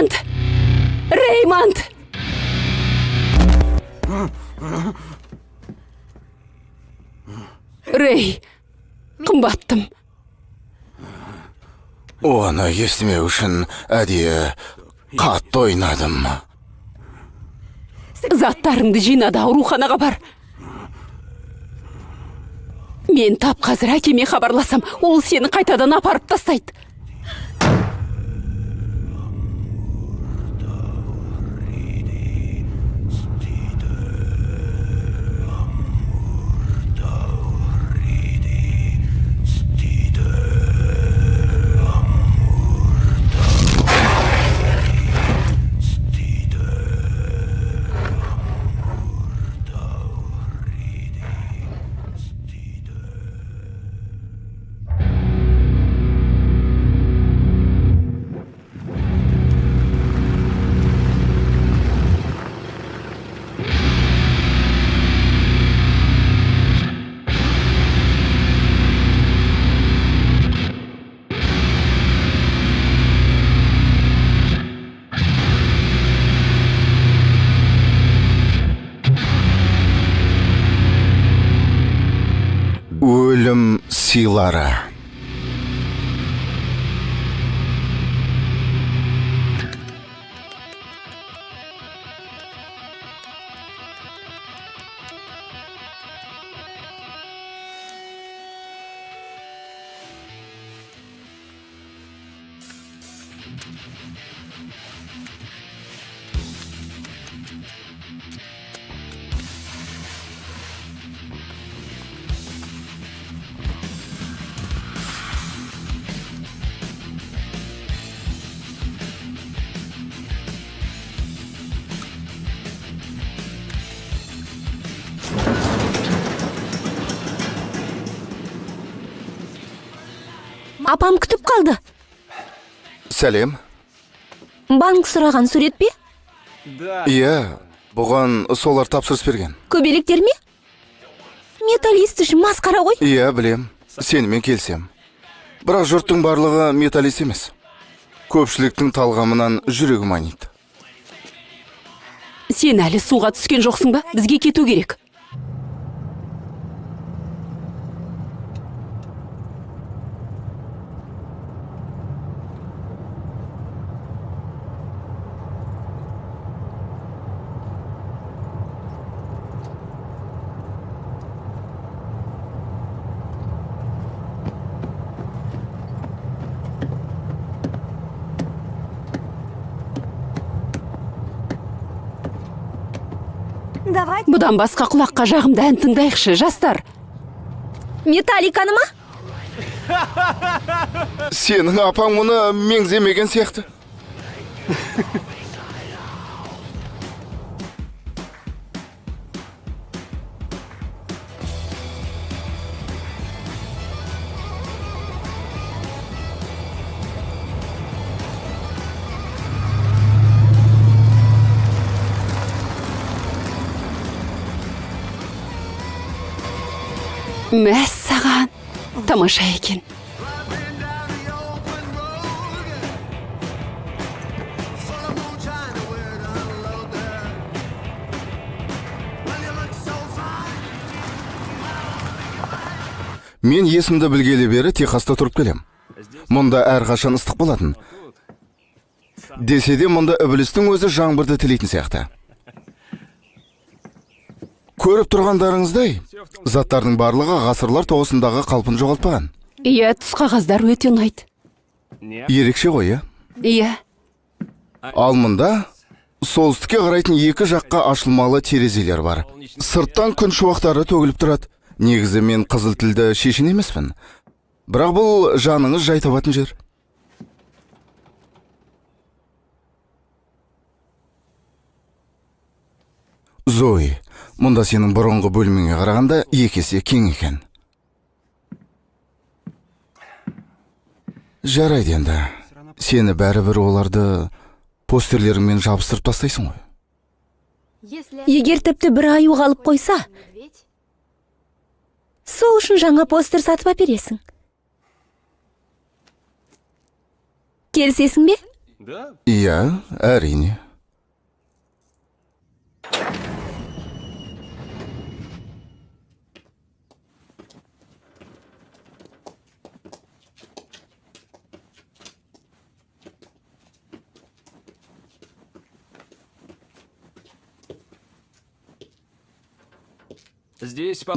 Реймонд! Реймонд! Рей, қымбаттым. Оны естімеу үшін әдейі қатты ойнадым. Заттарыңды жинады, ауруханаға бар. Мен тап қазір әкеме хабарласам, ол сені қайтадан апарып тастайды. Өлім сыйлары. Апам күтіп қалды. Сәлем. Банк сұраған сурет пе? Иә, бұған солар тапсырыс берген. Көбелектер ме? Металлист үшін масқара ғой. Иә, білем. Сенімен келсем. Бірақ жұрттың барлығы металлист емес. Көпшіліктің талғамынан жүрегім айниды. Сен әлі суға түскен жоқсың ба? Бізге кету керек. Бұдан басқа құлаққа жағымды ән тыңдайықшы, жастар. Металликаны ма? Сенің апаң мұны меңземеген сияқты. Мәссаған, тамаша екен. Мен есімді білгелі бері Техаста тұрып келем. Мұнда әрқашан ыстық болатын. Десе де мұнда ібілістің өзі жаңбырды тілейтін сияқты. Көріп тұрғандарыңыздай, заттардың барлығы ғасырлар тоғысындағы қалпын жоғалтпаған. Иә, түс қағаздар өте ұнайды. Ерекше ғой, Иә. Ал мұнда солтүстікке қарайтын екі жаққа ашылмалы терезелер бар. Сырттан күн шуақтары төгіліп тұрады. Негізі мен қызыл тілді шешен емеспін. Бірақ бұл жаныңыз жай табатын жер. Зои, мұнда сенің бұрынғы бөліміңе қарағанда екі есе кең екен. Жарайды енді. Сені бәрібір оларды постерлеріңмен жабыстырып тастайсың ғой. Егер тіпті бір аю қалып қойса, сол үшін жаңа постер сатып әпересің. Келісесің бе? Иә, әрине.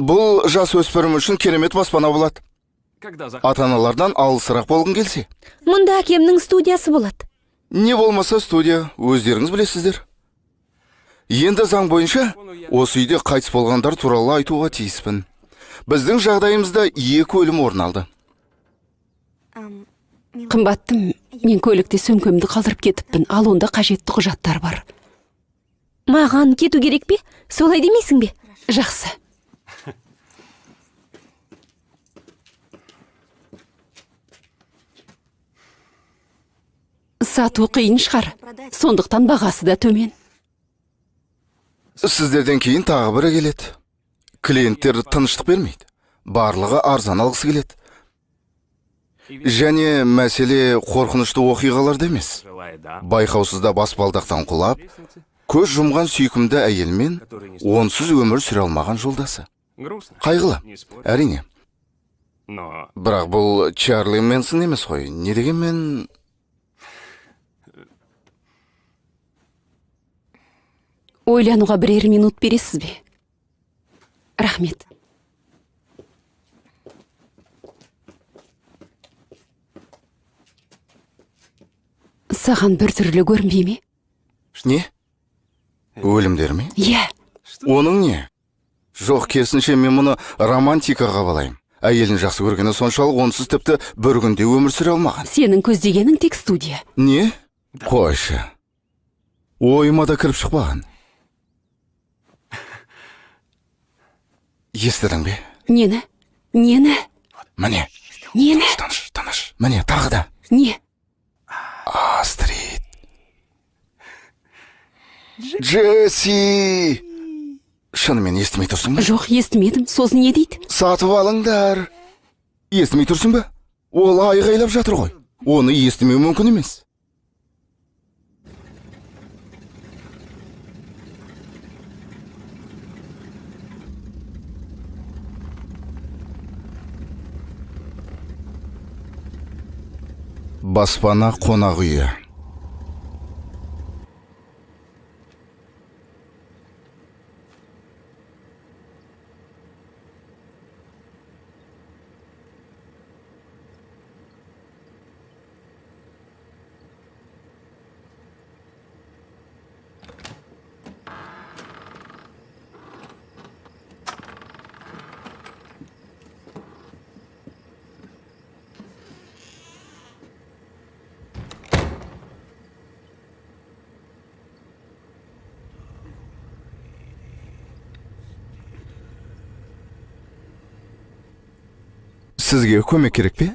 Бұл жас өспірім үшін керемет баспана болады. Ата-аналардан алысырақ болғың келсе. Мұнда әкемнің студиясы болады. Не болмаса студия, өздеріңіз білесіздер. Енді заң бойынша, осы үйде қайтыс болғандар туралы айтуға тиіспін. Біздің жағдайымызда 2 өлім орын алды. Қымбаттым, мен көлікте сөмкемді қалдырып кетіппін, ал онда қажетті құжаттар бар. Маған кету керек пе? Солай демейсің бе? Жақсы. Сату қиын шығар, сондықтан бағасы да төмен. Сіздерден кейін тағы бірі келеді. Клиенттер тыныштық бермейді. Барлығы арзан алғысы келеді. Және мәселе қорқынышты оқиғаларда емес. Байқаусызда баспалдақтан құлап, көз жұмған сүйкімді әйелмен онсыз өмір сүре алмаған жолдасы. Қайғылы, әрине. Бірақ бұл Чарли Мэнсон емес қой. Не дегенмен... Ойлануға 1 минут бересіз бе? Рахмет. Саған бір түрлі көрінбей ме? Не? Өлімдер ме? Иә. Оның не? Жоқ, керісінше мен мұны романтикаға балайым. Әйелін жақсы көргені соншалық онсыз тіпті бір күнде өмір сүре алмаған. Сенің көздегенің тек студия. Не? Қойшы. Ойыма да кіріп шықпаған. Естідің бе? Нені? Нені? Міне. Нені? Таныш. Міне, тағы да. Не? Астрид. Джесси! Шынымен естімей тұрсың ба? Жоқ, естімедім. Сосын не дейді? Сатып алыңдар. Естімей тұрсың ба? Ол айғайлап жатыр ғой. Оны естімеу мүмкін емес. Баспана қонақ үйі. Сізге көмек керек пе?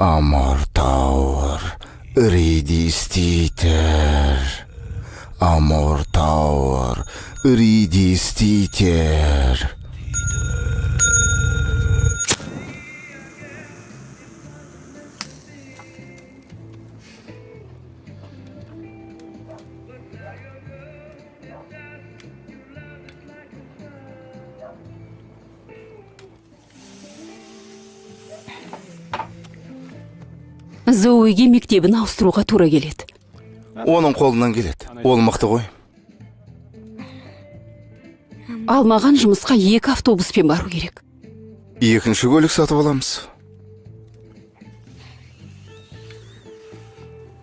Amor Tower, Reedy Theater. Amor Tower, Reedy Theater. Зоуиге мектебін ауыстыруға тура келеді. Оның қолынан келеді. Ол мықты ғой. Алмаған жұмысқа 2 автобуспен бару керек. 2-ші көлік сатып аламыз.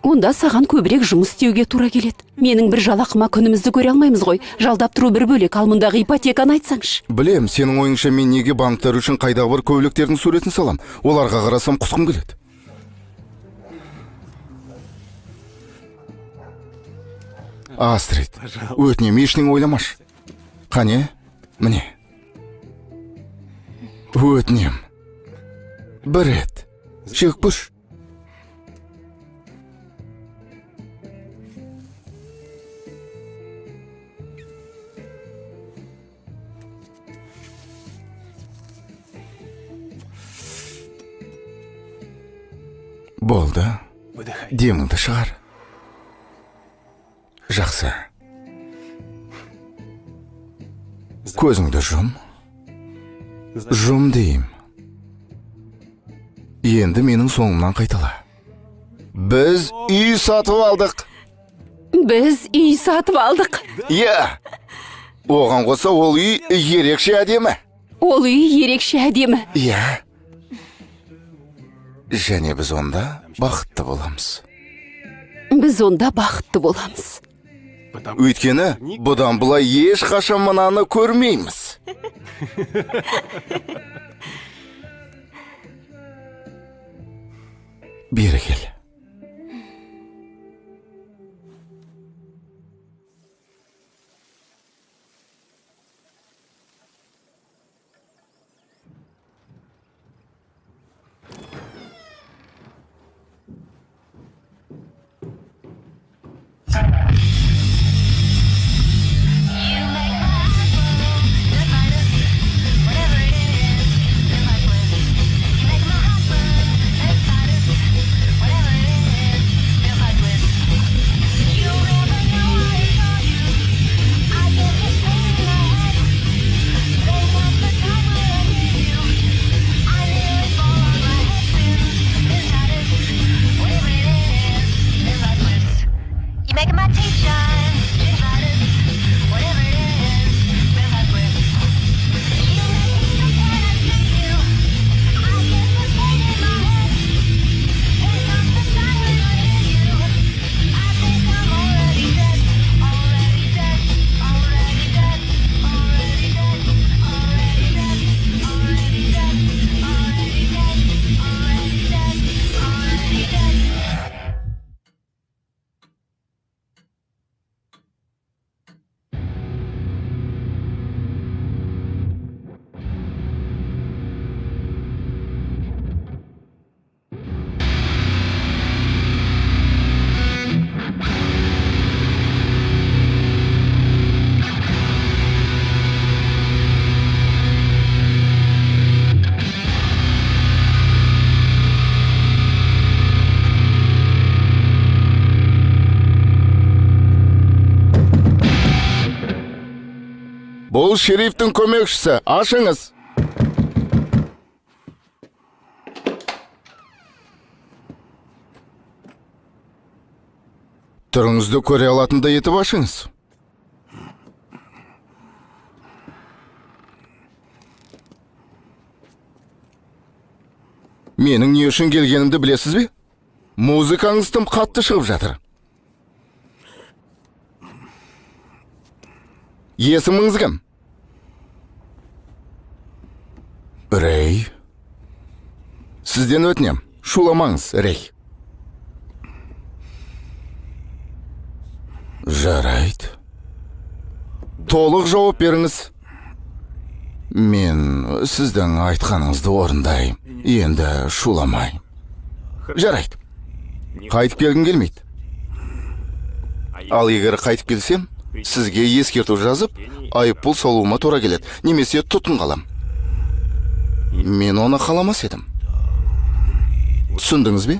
Онда саған көбірек жұмыс істеуге тура келеді. Менің бір жалақыма күнімізді көре алмаймыз ғой. Жалдап тұру бір бөлек, ал мұндағы ипотеканы айтсаңшы. Білем, сенің ойыңша мен неге банктар үшін қайдағы бір көбілектердің суретін салам? Оларға қарасам құсқым келеді. Астрид, өтінем, ешнің ойламаш. Қане? Міне. Өтінем. Бір рет. Шек бұш. Болды. Деміңді шығар. Жақсы. Көзіңді жұм. Жұм дейім. Енді менің соңымнан қайтала. Біз үй сатып алдық. Біз үй сатып алдық. Иә. Оған қоса ол үй ерекше әдемі. Ол үй ерекше әдемі. Иә. Және біз онда бақытты боламыз. Біз онда бақытты боламыз. Өйткені бұдан бұлай ешқашан мынаны көрмейміз. Бері кел. Бұл шерифтің көмекшісі, ашыңыз. Түріңізді көре алатындай етіп ашыңыз. Менің не үшін келгенімді білесіз бе? Музыкаңыз тым қатты шығып жатыр. Есіміңіз кім? Рей. Сізден өтінем, шуламаңыз, Рей. Жарайды. Толық жауап беріңіз. Мен сіздің айтқаныңызды орындайым. Енді шуламайым. Жарайды. Қайтып келгім келмейді. Ал егер қайтып келсем, сізге ескерту жазып, айыппұл салуыма тура келеді, немесе тұтқын қалам. Мен оны қаламас едім. Түсіндіңіз бе?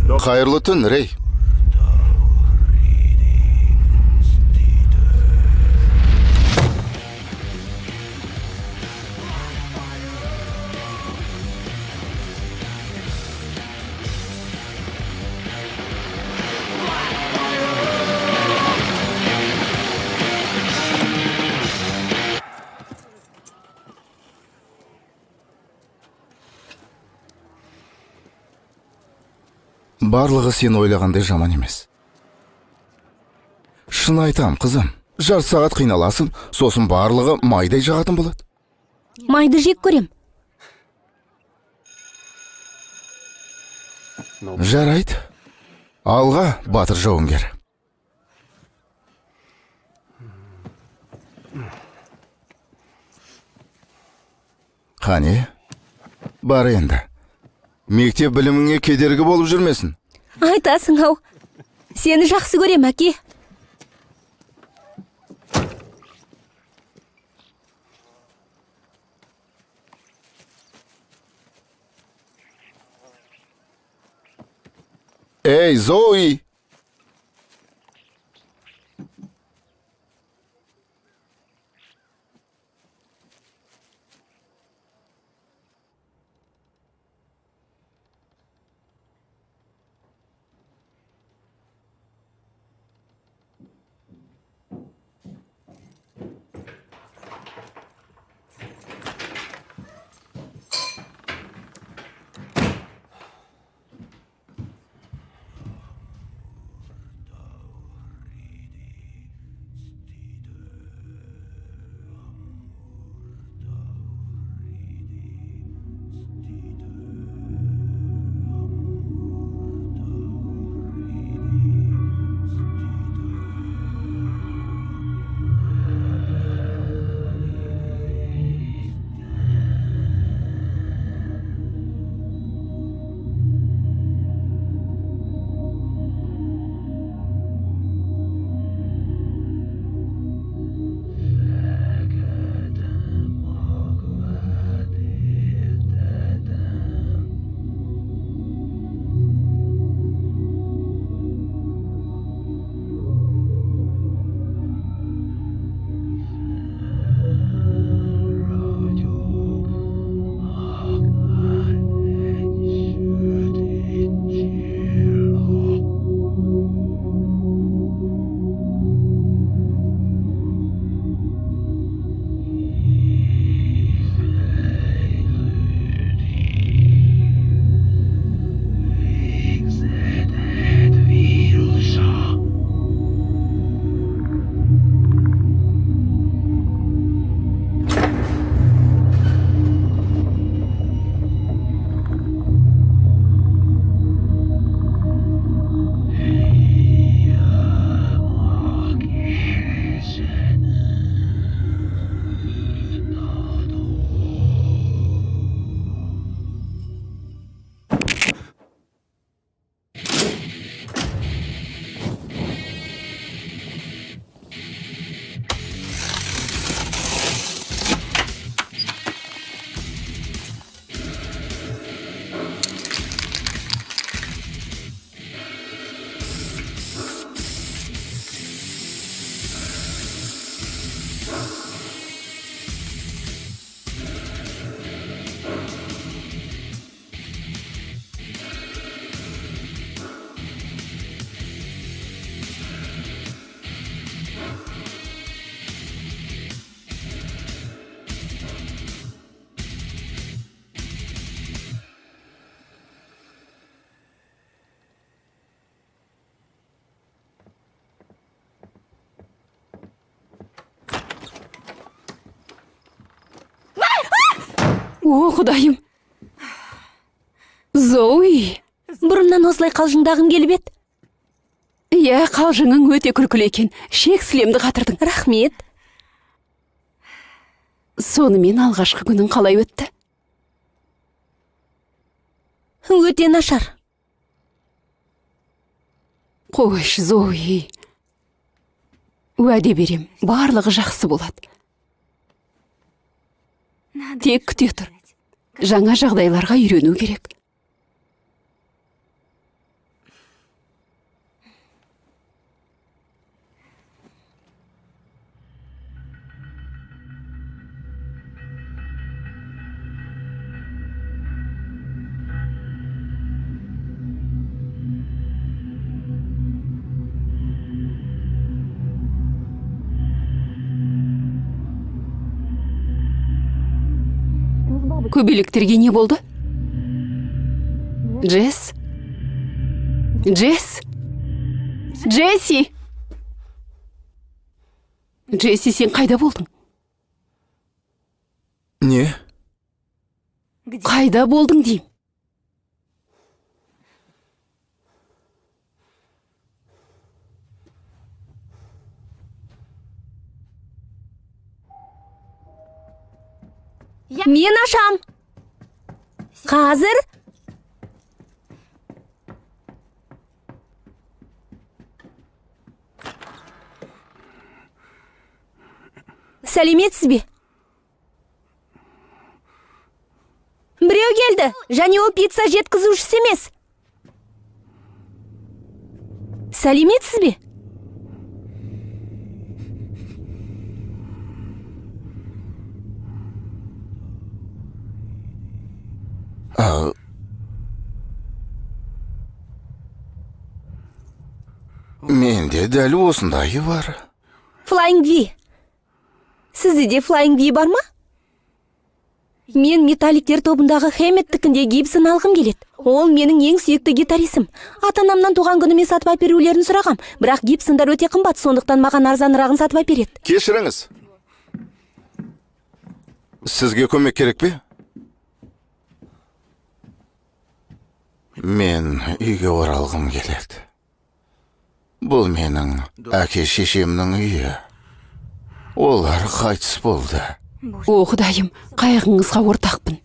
Қайырлы түн, Рей. Барлығы сен ойлағандай жаман емес. Шын айтам, қызым. Жарты сағат қиналасың, сосын барлығы майдай жағатын болады. Майды жек көрем. Жарайды. Алға, батыр жауынгер. Қане, бар енді. Мектеп біліміңе кедергі болып жүрмесін. Айтасың ау. Сені жақсы көрем, әке. Эй, Зои! О, Құдайым! Зои! Бұрыннан осылай қалжыңдағым келіп еді. Иә, қалжыңың өте күлкілі екен. Шек сілемді қатырдың. Рахмет. Сонымен алғашқы күнің қалай өтті? Өте нашар. Қойш, Зои. Уәде берем, барлығы жақсы болады. Тек күте тұр. Жаңа жағдайларға үйрену керек. Көбелектерге не болды? Джесс? Джесс? Джесси! Джесси, сен қайда болдың? Не? Қайда болдың дейм? Мен ашам. Қазір? Сәлеметсіз бе? Біреу келді, және ол пицца жеткізушісі емес. сәлеметсіз бе? Менде дәл осындайы бар. Flying V. Сізде де Flying V бар ма? Мен металликтер тобындағы Хэмметтікінде Гибсон алғым келеді. Ол менің ең сүйікті гитарисім. Ата-анамнан туған күніме сатып әперулерін сұрағам, бірақ Гибсондар өте қымбат, сондықтан маған арзанырағын сатып әпереді. Кешіріңіз. Сізге көмек керек пе? Мен үйге оралғым келеді. Бұл менің әке-шешемнің үйі. Олар қайтыс болды. О, Құдайым, қайғыңызға ортақпын.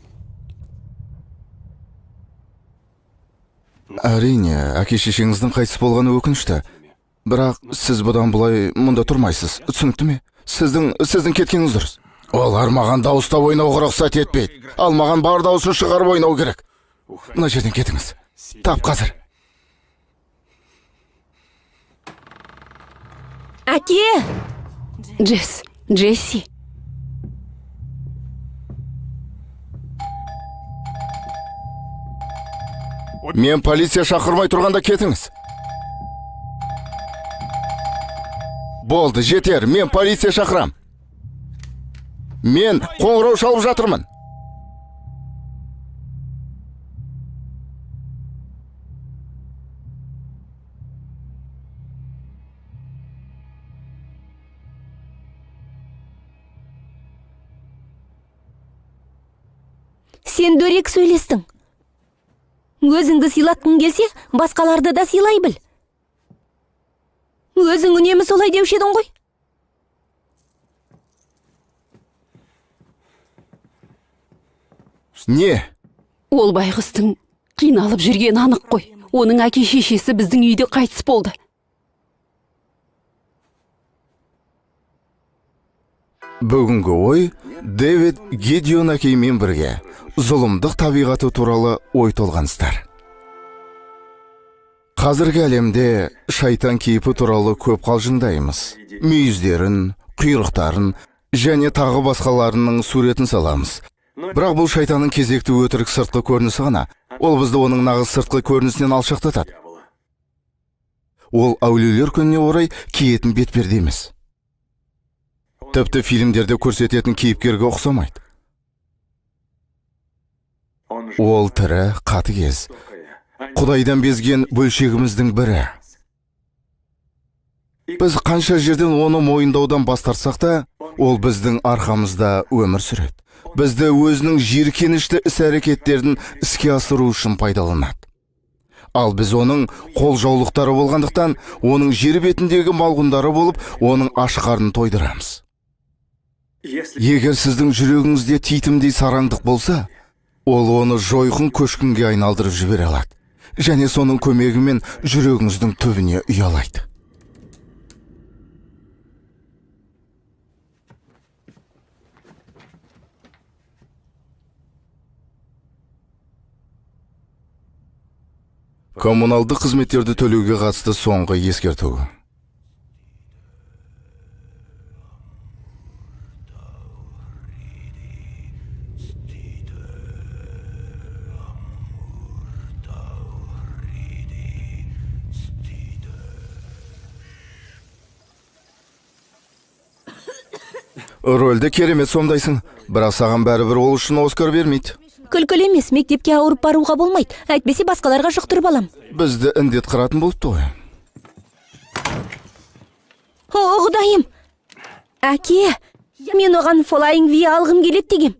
Әрине, әке-шешеңіздің қайтыс болғаны өкінішті. Бірақ сіз бұдан бұлай мұнда тұрмайсыз. Түсінікті ме? Сіздің кеткеніңіз дұрыс. Олар маған дауыстап ойнауға рұқсат етпейді. Ал маған бар дауысын шығарып ойнау керек. Мына жерден кетіңіз. Тап қазір. Әке! Джесси. Мен полиция шақырмай тұрғанда кетіңіз. Болды, жетер. Мен полиция шақырам. Мен қоңырау шалып жатырмын. Сен дөрекі сөйлестің. Өзіңді сыйлатқың келсе, басқаларды да сыйлай біл. Өзің үнемі солай деуші едің ғой. Не? Ол байғұстың қиналып жүрген анық қой. Оның әке-шешесі біздің үйде қайтыс болды. Бүгінгі ой Дэвид Гидеон әкеймен бірге зұлымдық табиғаты туралы ой толғаныстар. Қазіргі әлемде шайтан кейпі туралы көп қалжыңдаймыз. Мүйіздерін, құйрықтарын және тағы басқаларының суретін саламыз. Бірақ бұл шайтанның кезекті өтірік сыртқы көрінісі ғана. Ол бізді оның нағыз сыртқы көрінісінен алшақтатады. Ол әулиелер күніне орай киетін бетперде емес. Тіпті фильмдерде көрсететін кейіпкерге ұқсамайды. Ол тірі, қатыгез. Құдайдан безген бөлшегіміздің бірі. Біз қанша жерден оны мойындаудан бас тартсақ та, ол біздің арқамызда өмір сүреді. Бізді өзінің жиіркенішті іс-әрекеттерін іске асыру үшін пайдаланады. Ал біз оның қолжаулықтары болғандықтан, оның жер бетіндегі малғындары болып, оның аш қарнын тойдырамыз. Егер сіздің жүрегіңізде титімдей сараңдық болса, ол оны жойқын көшкінге айналдырып жібере алады. Және соның көмегімен жүрегіңіздің түбіне ұялайды. Коммуналдық қызметтерді төлеуге қатысты соңғы ескерту. Рөлді керемет сомдайсың, бірақ саған бәрібір ол үшін Оскар бермейді. Күлкілі емес, мектепке ауырып баруға болмайды. Әйтпесе басқаларға жұқтырып алам. Бізді індет қыратын болыпты ғой. О, Құдайым! Әке, мен оған Flying V алғым келеді дегем.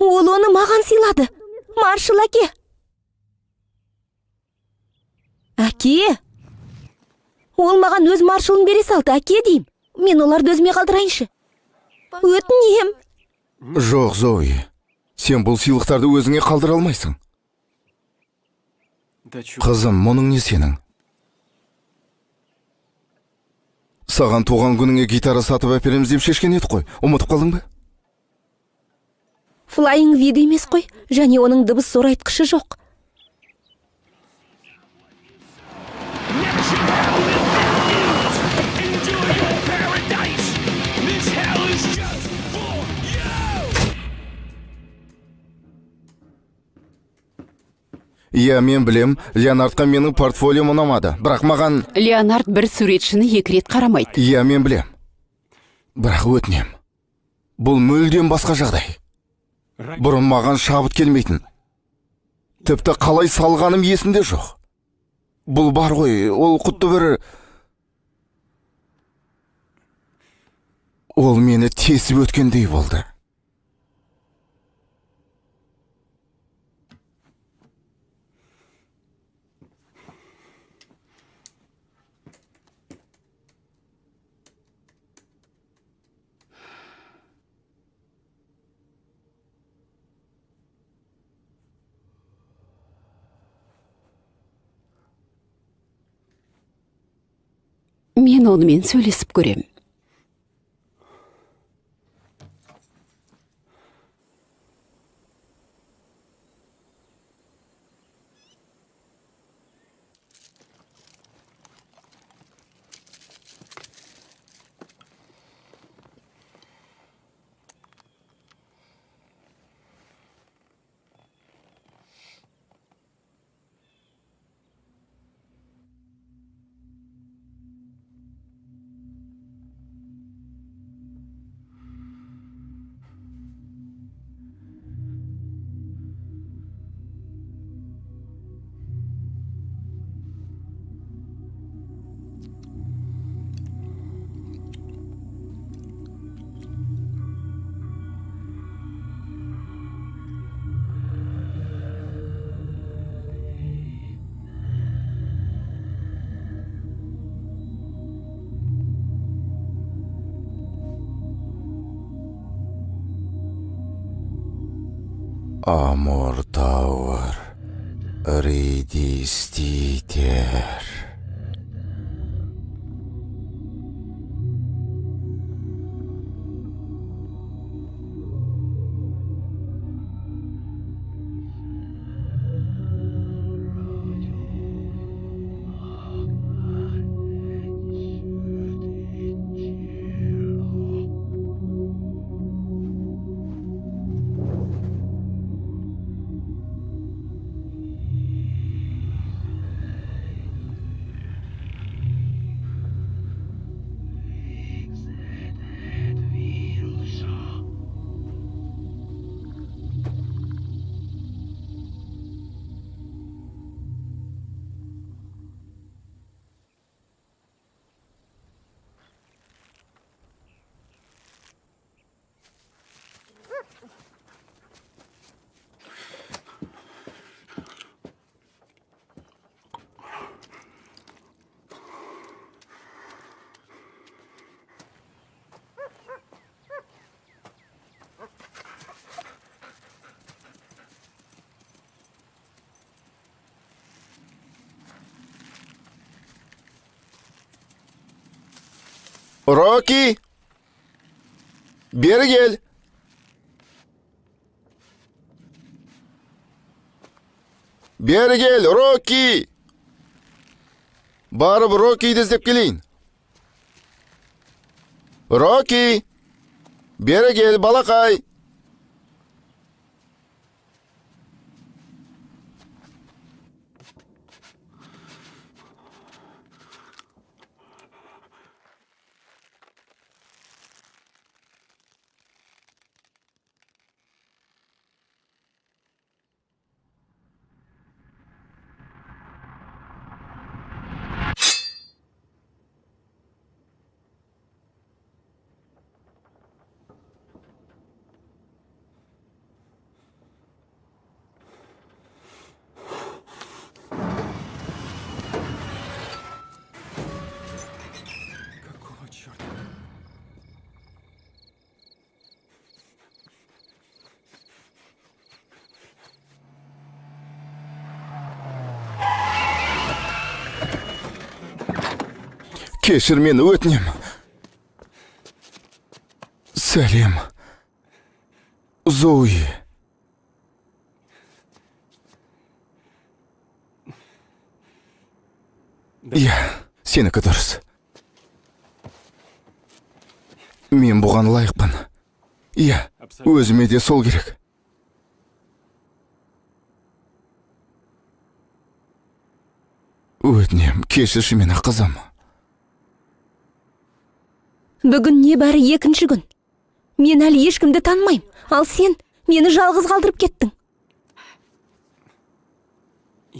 Ол оны маған сыйлады. Маршал әке. Әке! Ол маған өз маршалын бере салды, әке дейім. Мен оларды өзіме қалдырайыншы. Өтінем. Жоқ, Зои. Сен бұл сыйлықтарды өзіңе қалдыра алмайсың. Қызым, мұның не сенің? Саған туған күніңе гитара сатып әпереміз деп шешкен еді қой. Ұмытып қалдың ба? Flying V емес қой, және оның дыбыс зорайтқышы жоқ. Иә, мен білем, Леонардқа менің портфолиом ұнамады. Бірақ маған... Леонард бір суретшіні 2 рет қарамайды. Иә, мен білем. Бірақ өтінем. Бұл мүлдем басқа жағдай. Бұрын маған шабыт келмейтін. Тіпті қалай салғаным есімде жоқ. Бұл бар ғой, ол құтты бір... Ол мені тесіп өткендей болды. Мен онымен сөйлесіп көрем. Amor Tower, Ridistiter. Rocky! Beri gel. Beri gel, Rocky! Barып Rocky'ді іздеп келейін. Rocky! Beri gel, балақай! Кешір мені, өтінем. Сәлем. Зои. Иә, сенікі дұрыс. Мен бұған лайықпын. Иә, өзіме де сол керек. Өтінем, кешірші мені қызым. Бүгін небәрі 2-ші күн. Мен әлі ешкімді танымайым. Ал сен мені жалғыз қалдырып кеттің.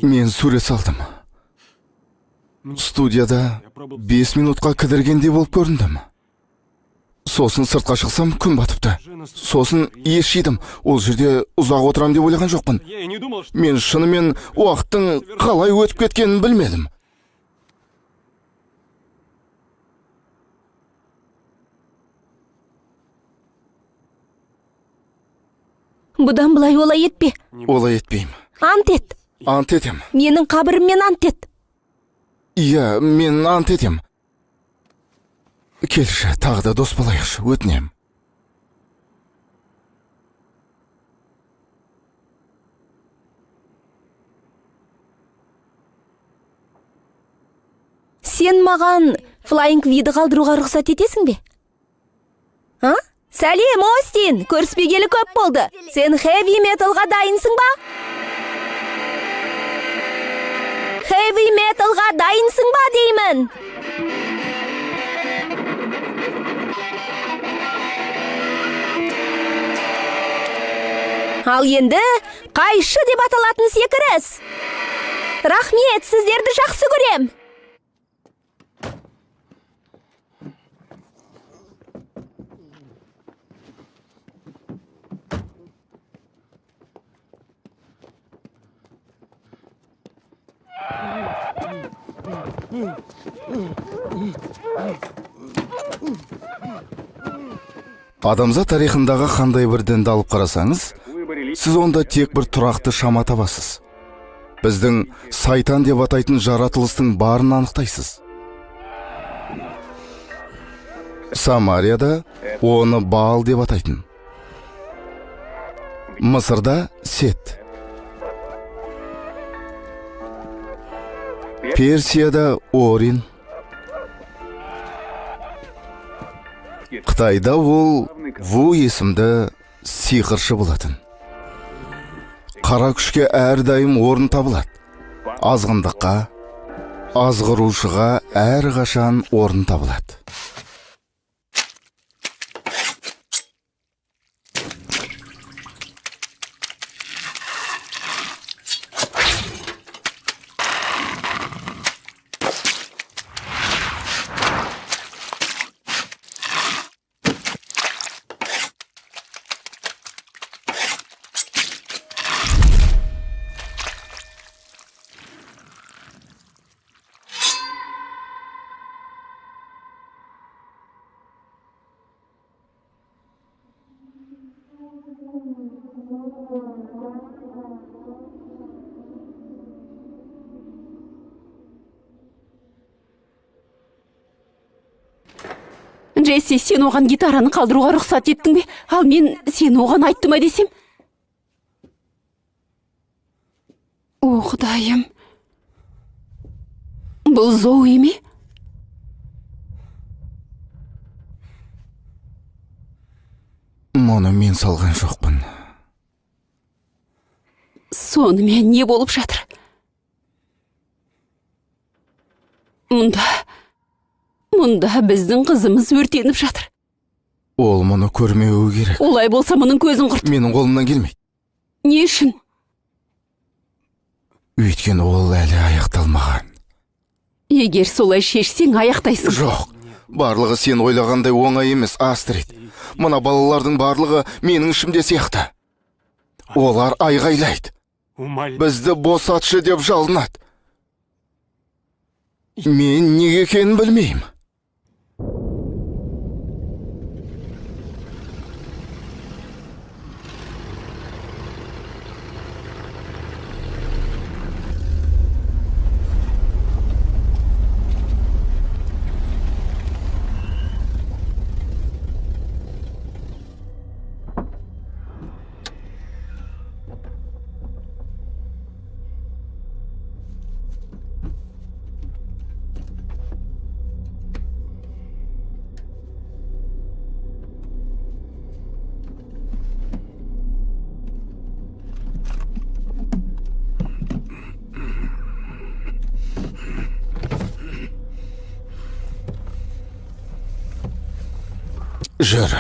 Мен сурет салдым. Студияда 5 минутқа кідіргенде болып көріндім. Сосын сыртқа шықсам күн батыпты. Сосын ес жидым. Ол жерде ұзақ отырам деп ойлаған жоқпын. Мен шынымен уақыттың қалай өтіп кеткенін білмедім. Бұдан былай олай етпе. Олай етпеймін. Ант ет. Ант етем. Менің қабіріммен ант ет. Иә, мен ант етем. Келші, тағы да дос болайықшы, өтінем. Сен маған Flying V-ді қалдыруға рұқсат етесің бе? А? Сәлем, Остин! Көріспегелі көп болды. Сен heavy metalға дайынсың ба? Heavy metalға дайынсың ба деймін? Ал енді қайшы деп аталатын секіріс. Рахмет, сіздерді жақсы көрем. Адамзат тарихындағы қандай бір дінді алып қарасаңыз, сіз онда тек бір тұрақты шама табасыз. Біздің сайтан деп атайтын жаратылыстың барын анықтайсыз. Самарияда оны Баал деп атайтын. Мысырда Сет. Персияда Орин. Қытайда ол Ву есімді сиқыршы болатын. Қара күшке әрдайым орын табылады. Азғындыққа, азғырушыға әрқашан орын табылады. Джесси, сен оған гитараны қалдыруға рұқсат еттің бе? Ал мен сен оған айттым десем? О, Құдайым. Бұл Зоуи ме? Мұны мен салған жоқпын. Сонымен не болып жатыр? Мұнда біздің қызымыз өртеніп жатыр. Ол мұны көрмеуі керек. Олай болса мұның көзін құрт. Менің қолымнан келмейді. Не үшін? Өйткені ол әлі аяқталмаған. Егер солай шешсең, аяқтайсың. Жоқ, барлығы сен ойлағандай оңай емес, Астрид. Мына балалардың барлығы менің ішімде сияқты. Олар айғайлайды. Бізді босатшы деп жалынады. Мен неге екенін білмеймін. жүр.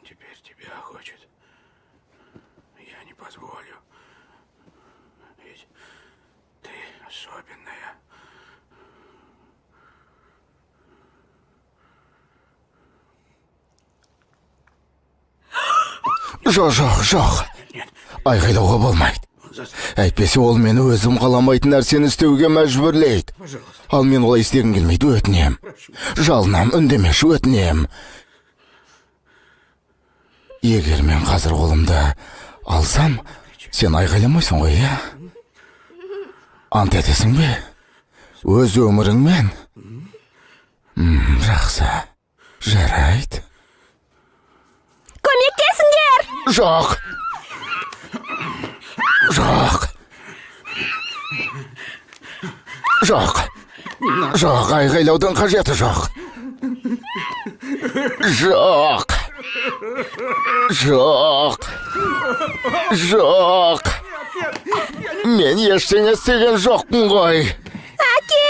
Теперь тебя хочет. Я не позволю. Ведь ты особенная. Жоқ. Айғайлауға болмайды. Әйтпесе ол мені өзім қаламайтын нәрсені істеуге мәжбүрлейді. Ал мен олай істегім келмейді, өтінем. Жалынам, үндемеші, өтінем. Егер мен қазір қолымда алсам, сен айғайламайсың ғой, иә? Ант етесің бе? Өз өміріңмен? Жақсы. Жарайды. Көмектесіңдер! Жоқ. Айғайлаудың қажеті жоқ. Жоқ. Мен ештеңе істеген жоқпын ғой. Әке!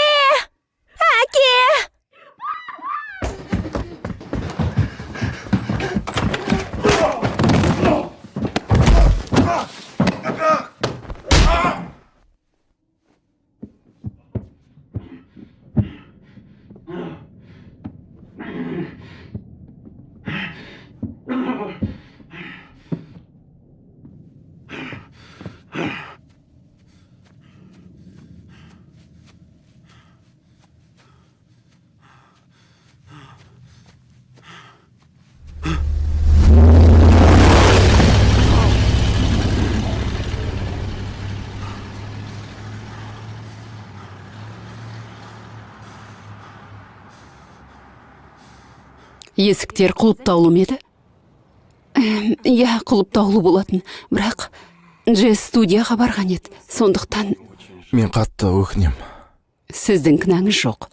Есіктер құлыптаулы ма еді? Иә, құлыптаулы болатын. Бірақ Джесс студияға барған еді. Сондықтан Мен қатты өкінем. сіздің кінәңіз жоқ.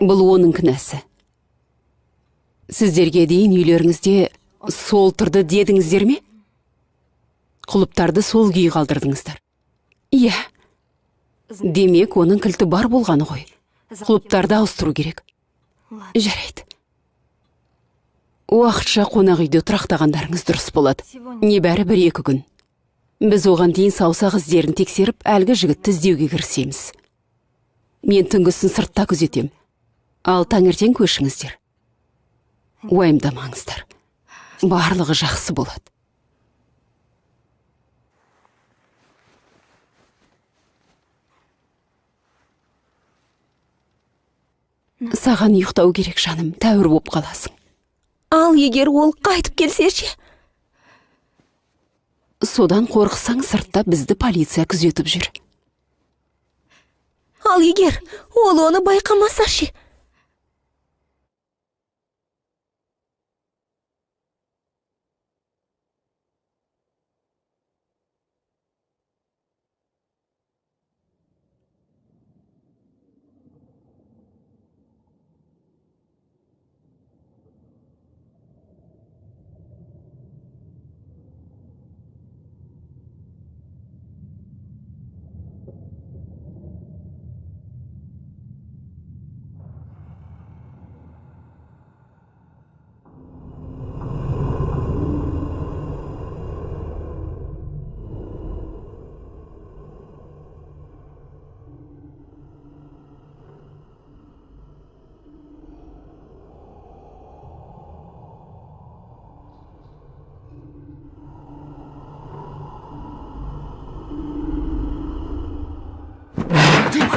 Бұл оның кінәсі. Сіздерге дейін үйлеріңізде сол тұрды дедіңіздер ме? Құлыптарды сол күй қалдырдыңыздар. Иә. Демек, оның кілті бар болғаны ғой. Құлыптарды ауыстыру керек. Жарайды. Уақытша қонақ үйде тұрақтағандарыңыз дұрыс болады. Небәрі 1-2 күн. Біз оған дейін саусақ іздерін тексеріп, әлгі жігітті іздеуге кірісеміз. Мен түнгісін сыртта күзетем. Ал таңертең көшіңіздер. Уайымдамаңыздар. Барлығы жақсы болады. Саған ұйықтау керек, жаным, тәуір боп қаласың. Ал егер ол қайтып келсе ше? Содан қорқысаң, сыртта бізді полиция күзетіп жүр. Ал егер ол оны байқамаса ше?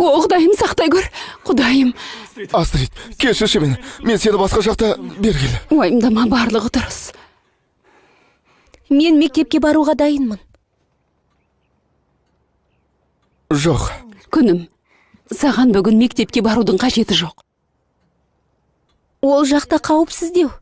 О, Құдайым, сақтай көр. Құдайым. Астрид, кешірші мені. Мен сені басқа жақта бергелі. Уайымдама, барлығы дұрыс. Мен мектепке баруға дайынмын. Жоқ. Күнім, саған бүгін мектепке барудың қажеті жоқ. Ол жақта қауіпсіздеу.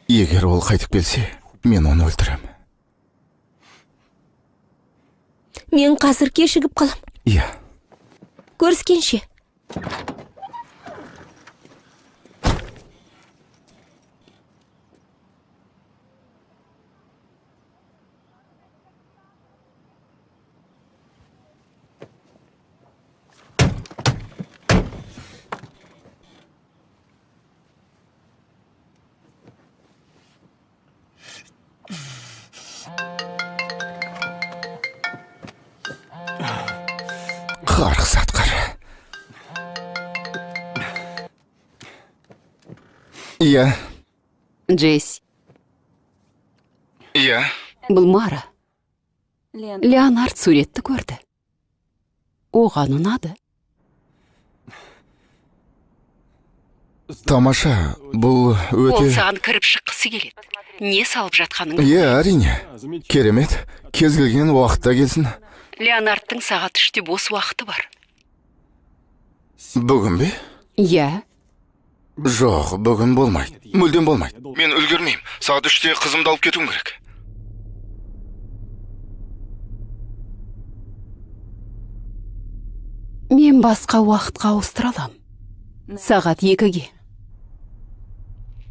Егер ол қайтып келсе, мен оны өлтірем. Мен қазір кешігіп қалам. Иә. Көріскенше. Қарғыс атқар. Иә. Джесси. Иә. Бұл Мара. Леонард суретті көрді. Оған ұнады. Тамаша, бұл Ол өте... саған кіріп шыққысы келеді. Не салып жатқаның? Иә, әрине. Керемет. Кез келген уақытта келсін. Леонардтың сағат 3-те бос уақыты бар. Бүгін бе? Иә. Жоқ, бүгін болмайды. Мүлдем болмайды. Мен үлгермеймін. Сағат 3-те қызымды алып кетуім керек. Мен басқа уақытқа ауыстыра алам. Сағат 2-ге.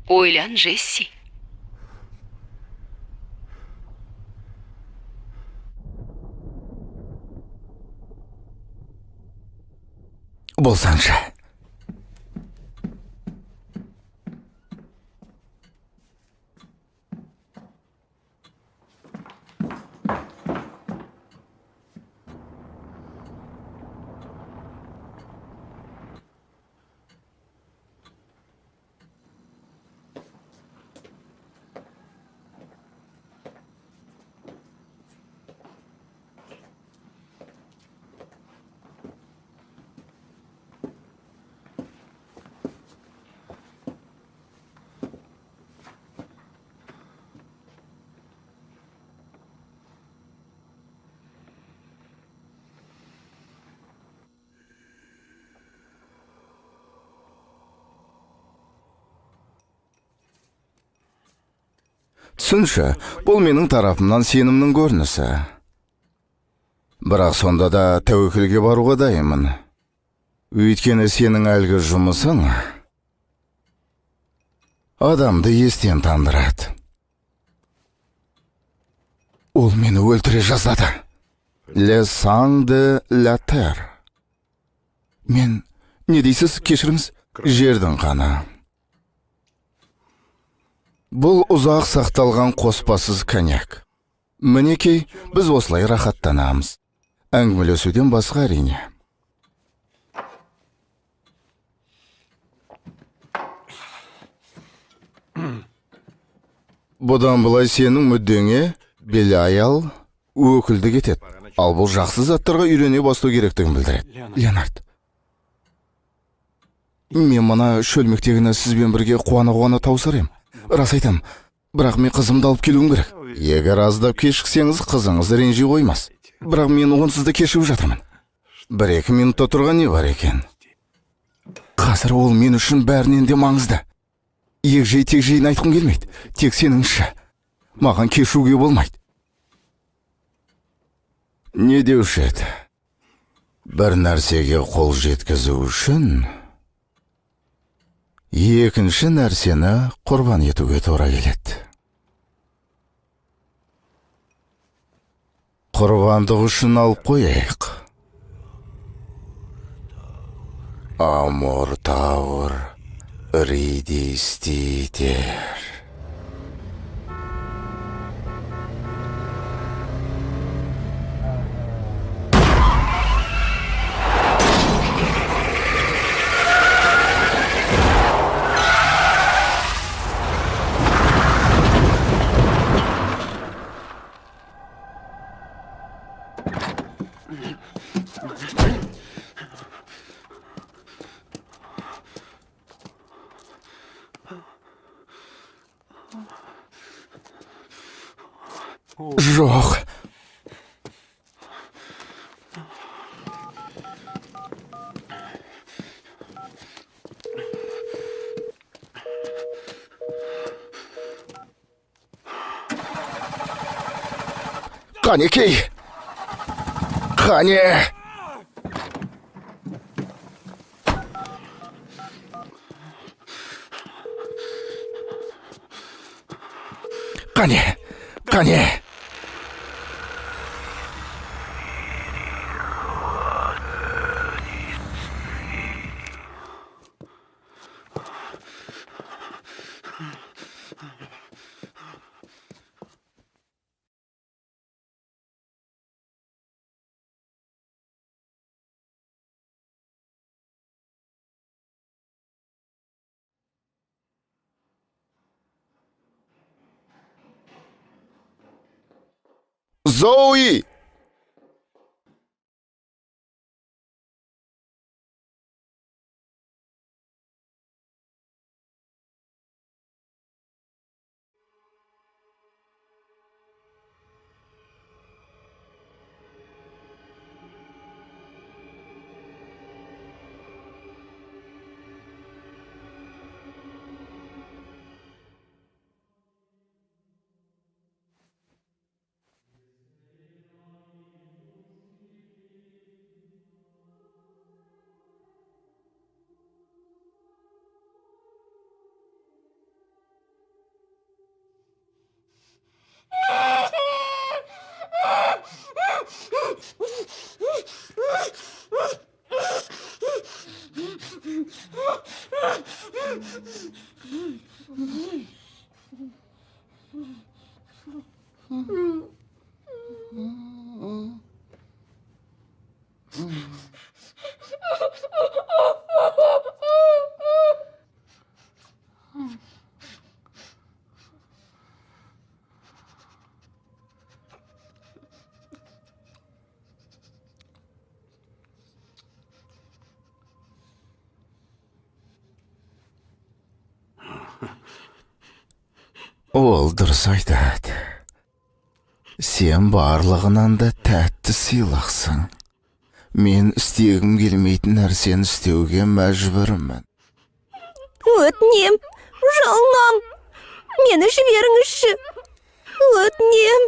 Ойлан, Джесси. Болсаңшы. түсінші, бұл менің тарапымнан сенімнің көрінісі. Бірақ сонда да тәуекелге баруға дайынмын. Өйткені сенің әлгі жұмысың адамды естен тандырады. Ол мені өлтіре жаздады. Le sang de la terre. Мен, не дейсіз, кешіріңіз, жердің қаны. Бұл ұзақ сақталған қоспасыз коньяк. Мінекей, біз осылай рахаттанамыз. Әңгімелесуден басқа әрине. Бұдан былай сенің мүддеңе Белаял өкілді кетеді. Ал бұл жақсы заттарға үйрене бастау керектігін білдіреді. Леонард. Мен мына шөлмектегіні сізбен бірге қуана-қуана таусар ем. Рас айтам, бірақ мен қызымды алып келуім керек. Егер аздап кешіксеңіз, қызыңыз ренжи қоймас. Бірақ мен онсыз да кешігіп жатырмын. 1-2 минутта тұрған не бар екен? Қазір ол мен үшін бәрінен де маңызды. Егжей-тегжейін айтқым келмейді. Тек сеніңізші. Маған кешуге болмайды. Не деуші еді? Бір нәрсеге қол жеткізу үшін екінші нәрсені құрбан етуге тура келеді. Құрбандық үшін алып қойайық. Амор Таур Ридиститер. Жоқ. Қанекей! Қане! Қане! Қане! Зои! Ол дұрыс айтады. Сен барлығынан да тәтті сыйлақсың. Мен істегім келмейтін нәрсені істеуге мәжбүрмін. Өтінем, жалынам. Мені жіберіңізші. Өтінем,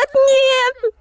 өтінем.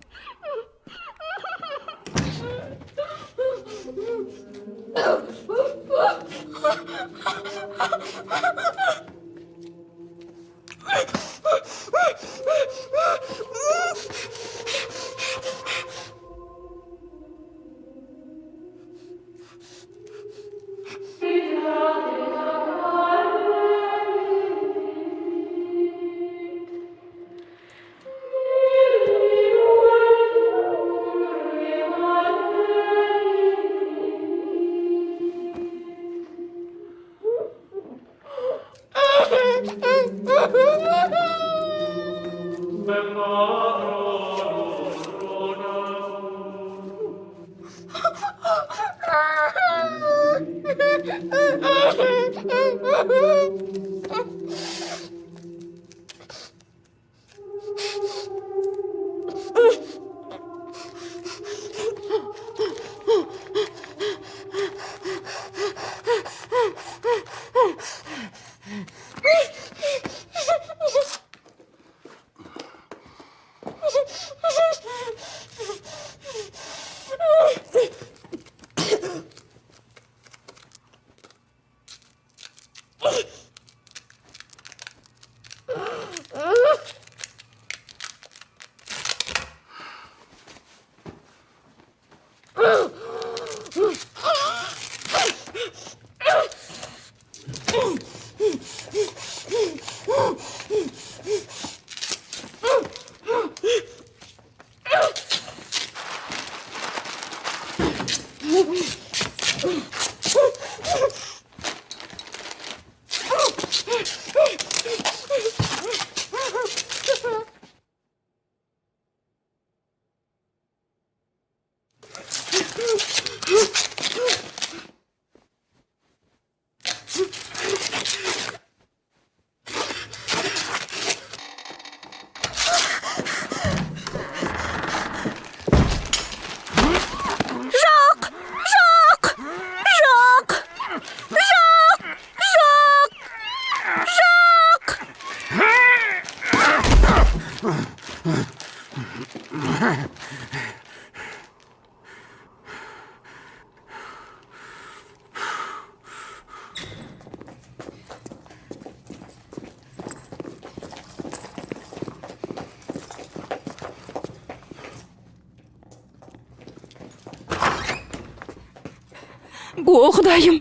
О, Құдайым!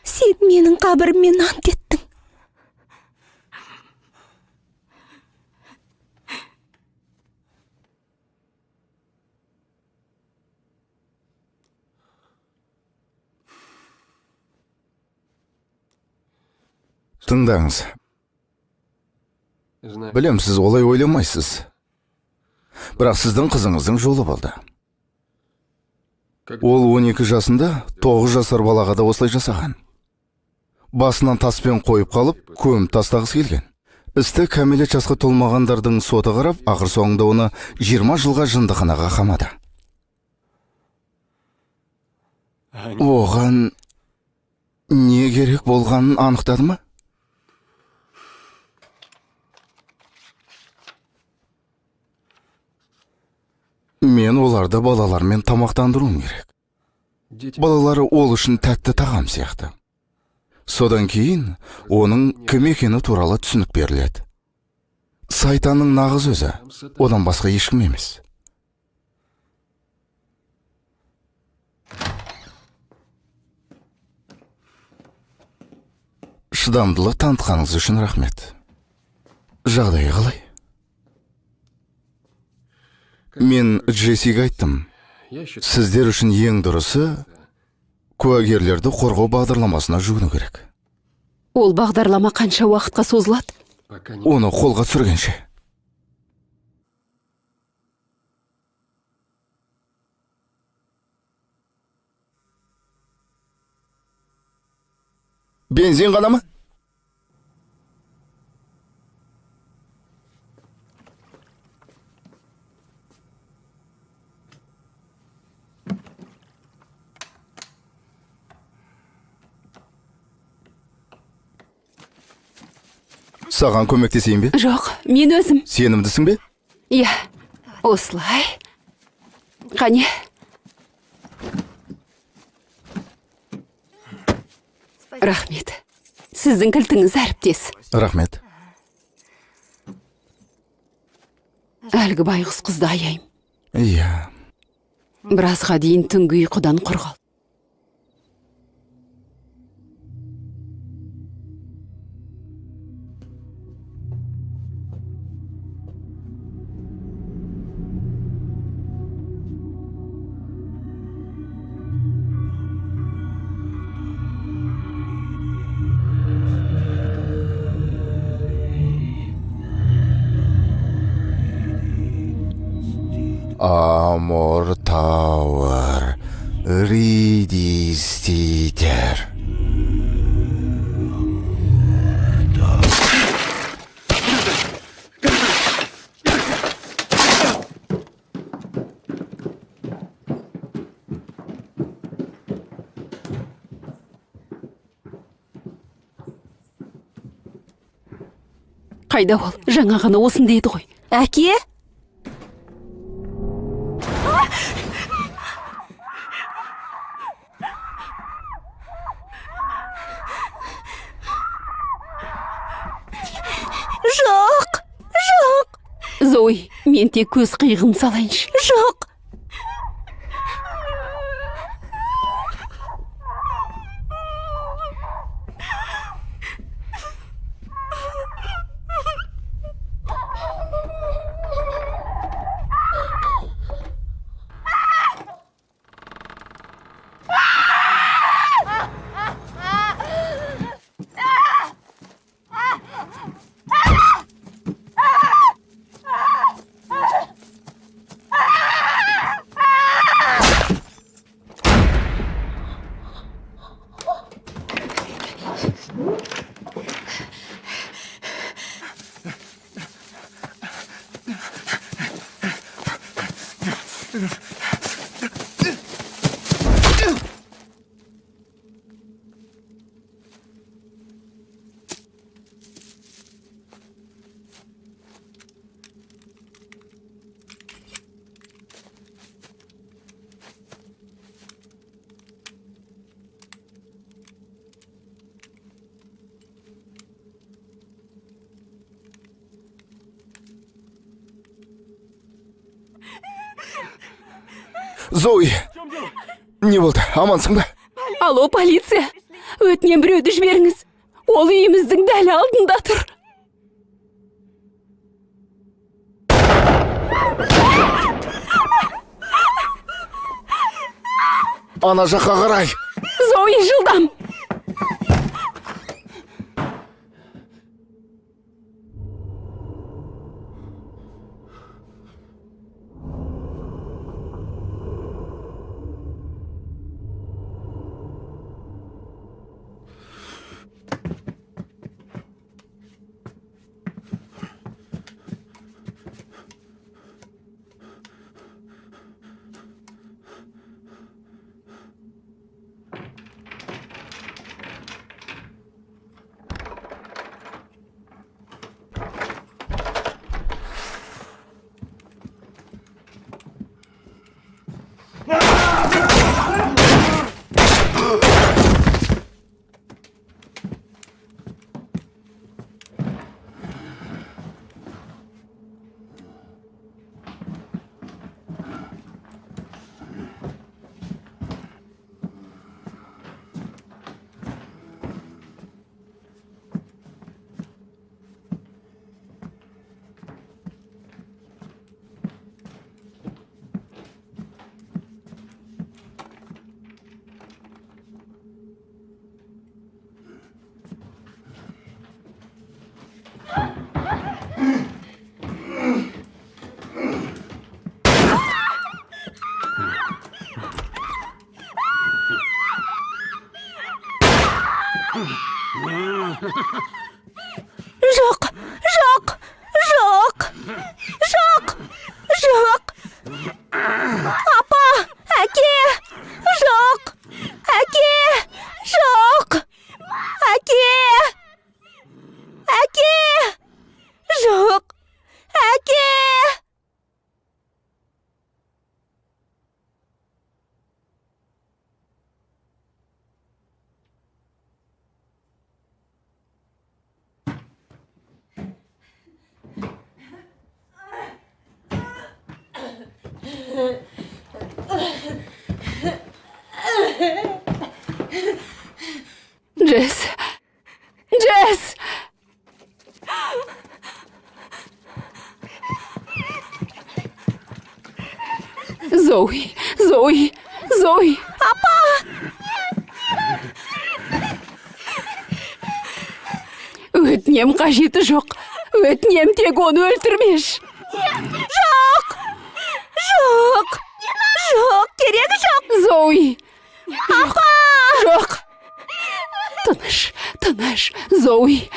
Сен менің қабіріммен ант еттің. Тыңдаңыз. Білем, сіз олай ойламайсыз. Бірақ сіздің қызыңыздың жолы болды. Ол 12 жасында 9 жасар балаға да осылай жасаған. Басынан таспен қойып қалып, көміп тастағысы келген. Істі кәмелет жасқа толмағандардың соты қарап, ақыр соңында оны 20 жылға жындыханаға қамады. Оған не керек болғанын анықтады ма? Мен оларды балалармен тамақтандыруым керек. Балалары ол үшін тәтті тағам сияқты. Содан кейін оның кім екені туралы түсінік беріледі. Сайтанның нағыз өзі, одан басқа ешкім емес. Шыдамдылық танытқаныңыз үшін рахмет. Жағдайы қалай? Мен Джессиге айттым. Сіздер үшін ең дұрысы куәгерлерді қорғау бағдарламасына жүгіну керек. Ол бағдарлама қанша уақытқа созылады? Оны қолға түсіргенше. Бензин ғана ма? Саған көмектесейін бе? Жоқ, мен өзім. Сенімдісің бе? Иә, осылай. Қане. Рахмет. Сіздің кілтіңіз әріптес. Рахмет. Әлгі байғұс қызды аяйым. Иә. Біразға дейін түнгі ұйқыдан құр қал. Amor Tower, Ridistiter. Қайда ол? Жаңа ғана осында еді ғой. Әке? Жоқ, жоқ, Зои, мен тек көз қиығын салайыншы. жоқ. Зои, не болды? Амансың ба? Алло, полиция. Өтінен біреуді жіберіңіз. Ол үйіміздің дәл алдында тұр. Ана жаққа қарай. Зои, жылдам. Жоқ, жоқ, жоқ, жоқ, жоқ. Апа, әке, жоқ, әке, жоқ, әке, әке, жоқ, әке. Джесс! Джесс! Зои! Зои! Зои! Өтінем, қажеті жоқ. Өтінем, тек оны өлтірмеш. Жоқ, жоқ, жоқ, керегі жоқ. Зои! Апа! Жоқ! Тыныш, тыныш, Зои!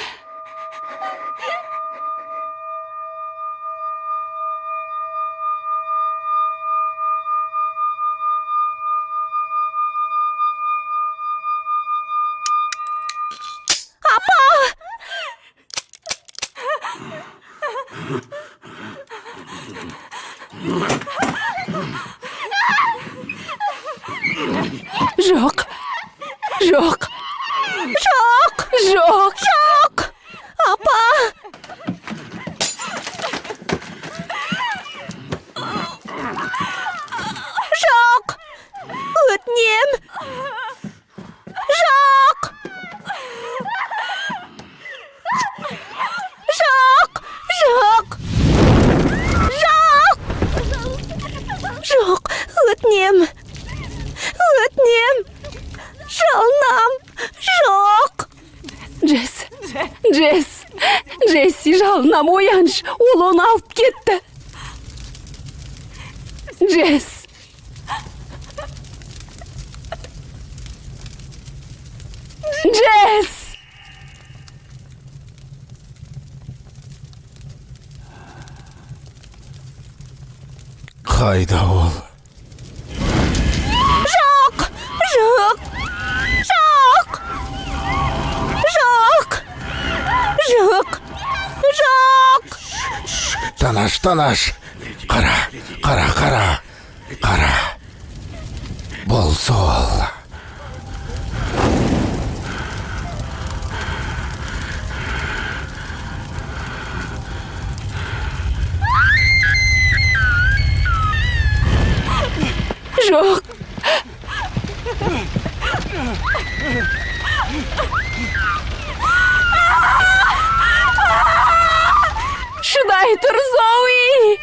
Жоқ! Жоқ! Жоқ, Жоқ! жоқ. Апа! Жоқ, өтінем. Жоқ. Жоқ, жоқ. Жоқ. Жоқ, өтінем. Өтінем. Жалынам. Жоқ. Джесс! Джесс! Джесси, жалынам, ояншы! Ол оны алып кетті! Джесс! Джесс! Қайда ол? Жоқ! Жоқ! Жоқ! Жоқ! Жоқ! Жоқ! Танаш, танаш. Қара, қара, қара. Қара. Бол сол. Жоқ! Шыдай тұр, Зои!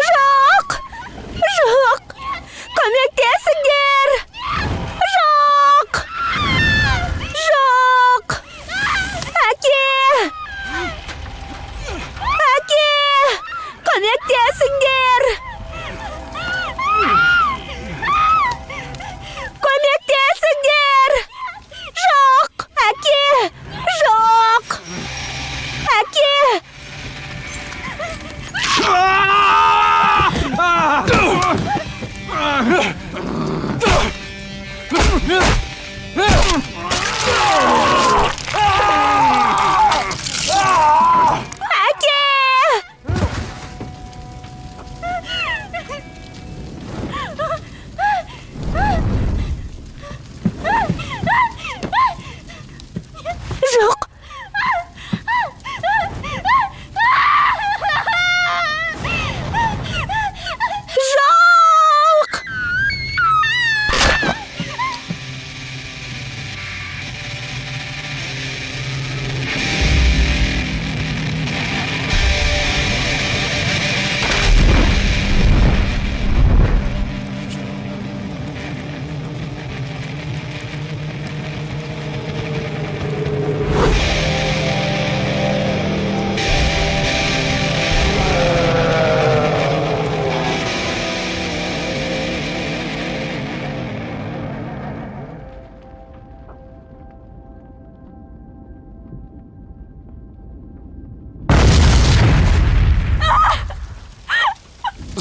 Жоқ! Жоқ! Көмектесіңдер! Жоқ! Жоқ! Әке! Әке! Көмектесіңдер! Көмектесіңдер! Жоқ! Әке! Жоқ! Әке!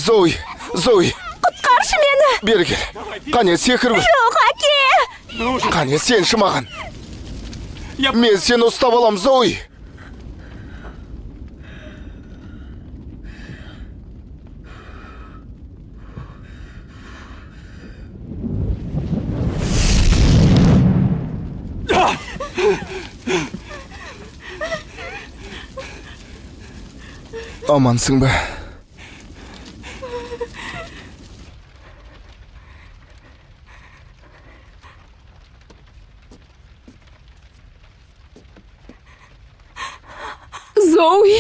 Зои, Құтқаршы мені. бері кел. Қане, секіріп. Жоқ, әке. Қане, сенші маған. Мен сені ұстап алам, Зои. Амансың ба? Зои!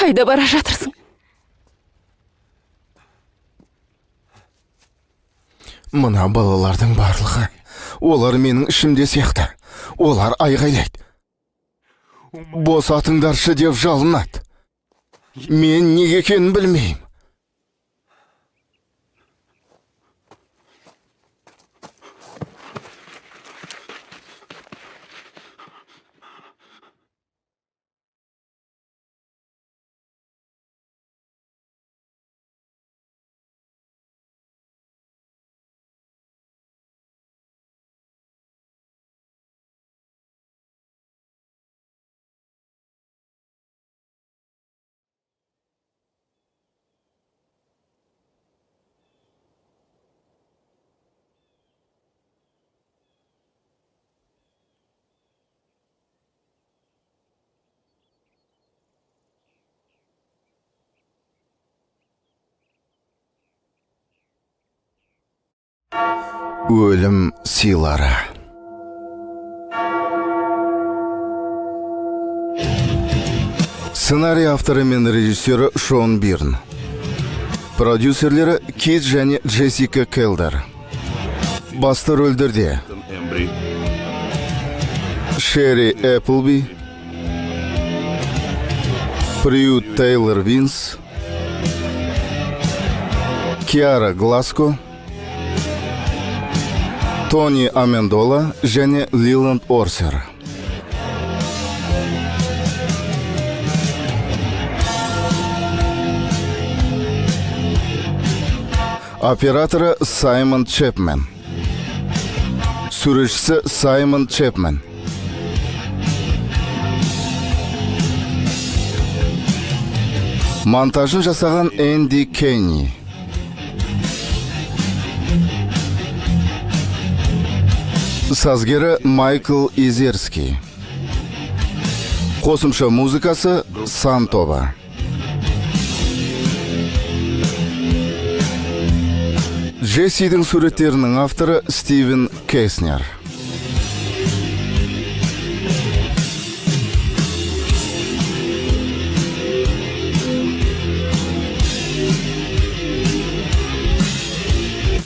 Қайда бара жатырсың? Мына балалардың барлығы, олар менің ішімде сияқты. Олар айғайлайды. Босатыңдаршы деп жалынады. Мен неге екенін білмеймін. Өлім сыйлары. Сценарий авторы мен режиссері Шон Бирн. Продюсерлері Кит және Джессика Келдер. Басты рөлдерде Шерри Эпплби, Прют Тейлор Винс, Киара Гласко, Тони Амендола және Лиланд Орсер. Операторы Саймон Чепмен. Суретшісі Саймон Чепмен. Монтажын жасаған Энди Кенни. Сазгері Майкл Изерский. Қосымша музыкасы Сантова. Джессидің суреттерінің авторы Стивен Кейснер.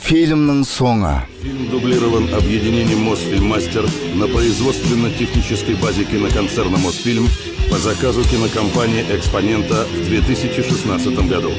Фильмнің соңы. Фильм дублирован объединением «Мосфильмастер» на производственно-технической базе киноконцерна «Мосфильм» по заказу кинокомпании «Экспонента» в 2016 году.